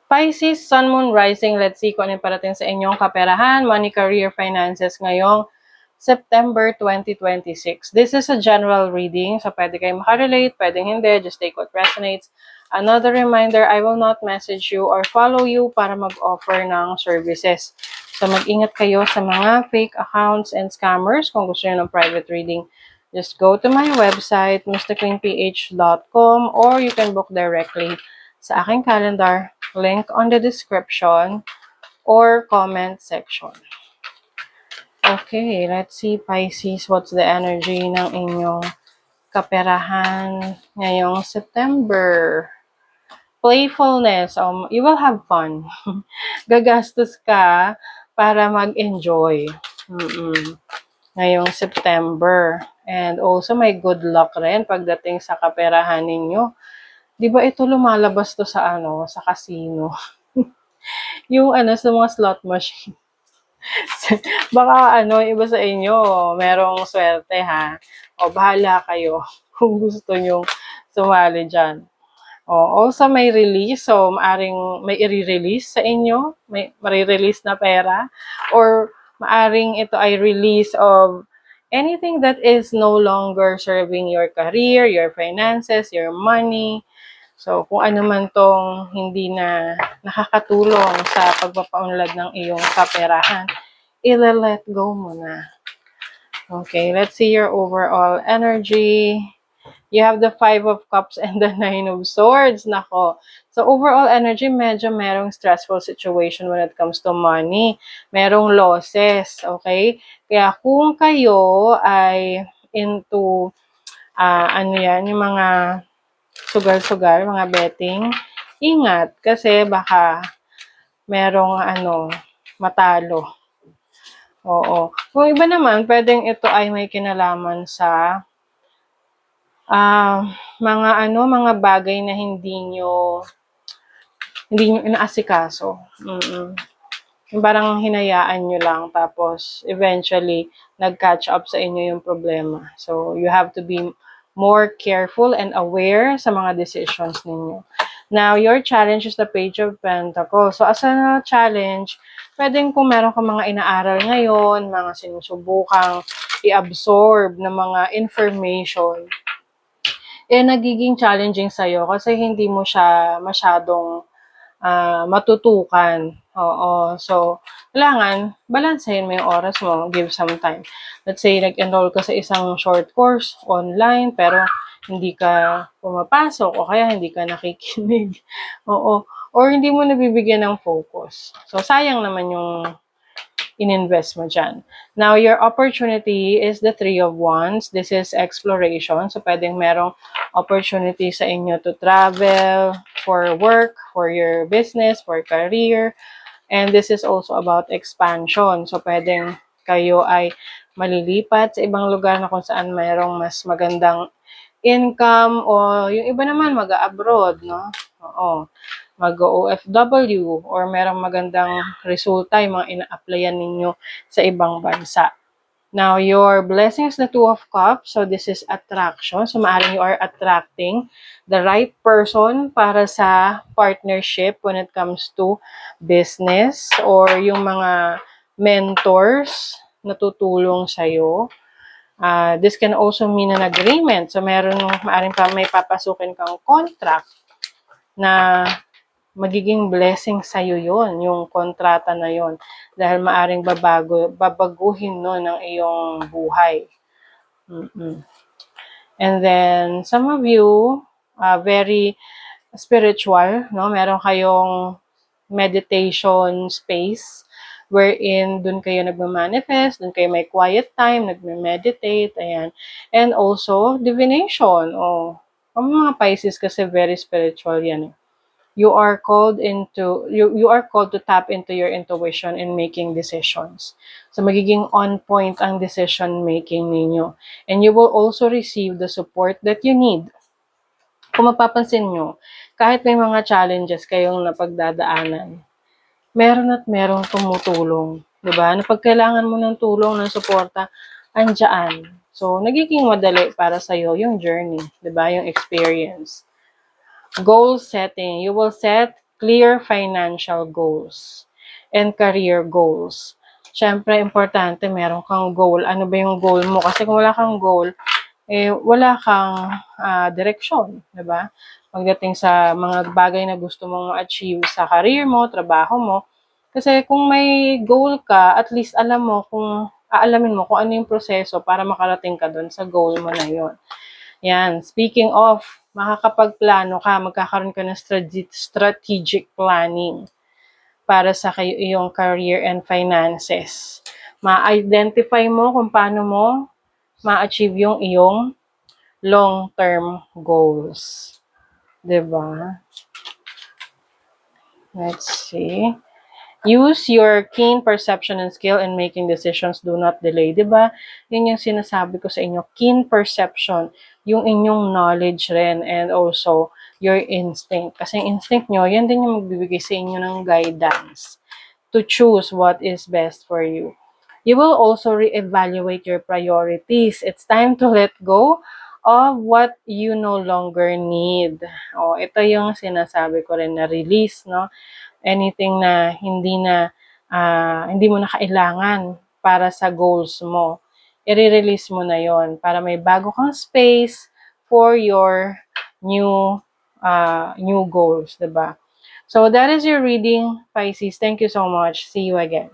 Pisces, Sun, Moon, Rising. Let's see kung ano yung parating sa inyong kaperahan, money, career, finances ngayong September 2026. This is a general reading, so pwede kayo makarelate, pwedeng hindi, just take what resonates. Another reminder, I will not message you or follow you para mag-offer ng services. So mag-ingat kayo sa mga fake accounts and scammers. Kung gusto nyo ng private reading, just go to my website, mrqueenph.com, or you can book directly sa aking calendar, link on the description or comment section. Okay, let's see, Pisces, what's the energy ng inyong kaperahan ngayong September? Playfulness, you will have fun. Gagastos ka para mag-enjoy. Ngayong September. And also, may good luck rin pagdating sa kaperahan ninyo. Di ba ito lumalabas to sa sa casino? Yung sa mga slot machine. Baka iba sa inyo, merong swerte ha. O bahala kayo kung gusto nyo sumali dyan. O, also may release, so maaring may i-release sa inyo, may release na pera, or maaring ito ay release of anything that is no longer serving your career, your finances, your money. So, kung ano man tong hindi na nakakatulong sa pagpapaunlad ng iyong kaperahan, i-let go mo na. Okay, let's see your overall energy. You have the 5 of Cups and the 9 of Swords. Nako. So, overall energy, medyo merong stressful situation when it comes to money. Merong losses, okay? Kaya kung kayo ay into, yung mga sugal-sugal, mga betting, ingat kasi baka merong matalo. Oo. Kung iba naman, pwedeng ito ay may kinalaman sa mga bagay na hindi nyo inaasikaso. Yung parang hinayaan nyo lang, tapos eventually, nag-catch up sa inyo yung problema. So, you have to be more careful and aware sa mga decisions ninyo. Now, your challenge is the Page of Pentacles. So, as a challenge, pwedeng kung meron kang mga inaaral ngayon, mga sinusubukang i-absorb na mga information, nagiging challenging sa'yo kasi hindi mo siya masyadong matutukan. Oo. So, kailangan, balansehin mo yung oras mo, give some time. Let's say, nag-enroll ka sa isang short course online, pero hindi ka pumapasok o kaya hindi ka nakikinig. Oo. Or hindi mo nabibigyan ng focus. So, sayang naman yung ininvest mo dyan. Now, your opportunity is the 3 of Wands. This is exploration. So, pwedeng merong opportunity sa inyo to travel, for work, for your business, for career. And this is also about expansion. So, pwedeng kayo ay malilipat sa ibang lugar na kung saan mayroong mas magandang income, o yung iba naman mag-abroad, no? Oo. Mag-OFW or merong magandang resulta yung mga ina-applyan ninyo sa ibang bansa. Now, your blessings, the 2 of Cups. So, this is attraction. So, maaaring you are attracting the right person para sa partnership when it comes to business, or yung mga mentors na tutulong sa'yo. This can also mean an agreement. So, maaaring pa may papasukin kang contract na magiging blessing sa'yo yon, yung kontrata na yon, dahil maaring babaguhin no ng iyong buhay. And then, some of you, very spiritual, no? Meron kayong meditation space wherein dun kayo nagma-manifest, dun kayo may quiet time, nagme-meditate, ayan. And also, divination. Ang mga Pisces kasi very spiritual yan. You are called to tap into your intuition in making decisions. So magiging on point ang decision making ninyo. And you will also receive the support that you need. Kung mapapansin nyo, kahit may mga challenges kayong napagdadaanan, meron at merong tumutulong. Diba? Pag kailangan mo ng tulong, ng suporta, andyan. So, nagiging madali para sa'yo yung journey. Diba? Yung experience. Goal setting. You will set clear financial goals and career goals. Siyempre, importante meron kang goal. Ano ba yung goal mo? Kasi kung wala kang goal, wala kang direksyon, 'di ba? Pagdating sa mga bagay na gusto mong achieve sa career mo, trabaho mo. Kasi kung may goal ka, at least alam mo kung aalamin mo kung ano yung proseso para makarating ka doon sa goal mo na yon. Yan, speaking of, makakapagplano ka, magkakaroon ka ng strategic planning para sa iyong career and finances. Ma-identify mo kung paano mo ma-achieve yung iyong long-term goals. 'Di ba? Let's see. Use your keen perception and skill in making decisions. Do not delay. 'Di ba? Yun yung sinasabi ko sa inyo. Keen perception. Yung inyong knowledge rin and also your instinct. Kasi yung instinct nyo, yan din yung magbibigay sa inyo ng guidance to choose what is best for you. You will also reevaluate your priorities. It's time to let go of what you no longer need. O, ito yung sinasabi ko rin na release, no? Anything na hindi mo na kailangan para sa goals mo, i-release mo na yon para may bago kang space for your new goals, 'di ba? So that is your reading, Pisces. Thank you so much. See you again.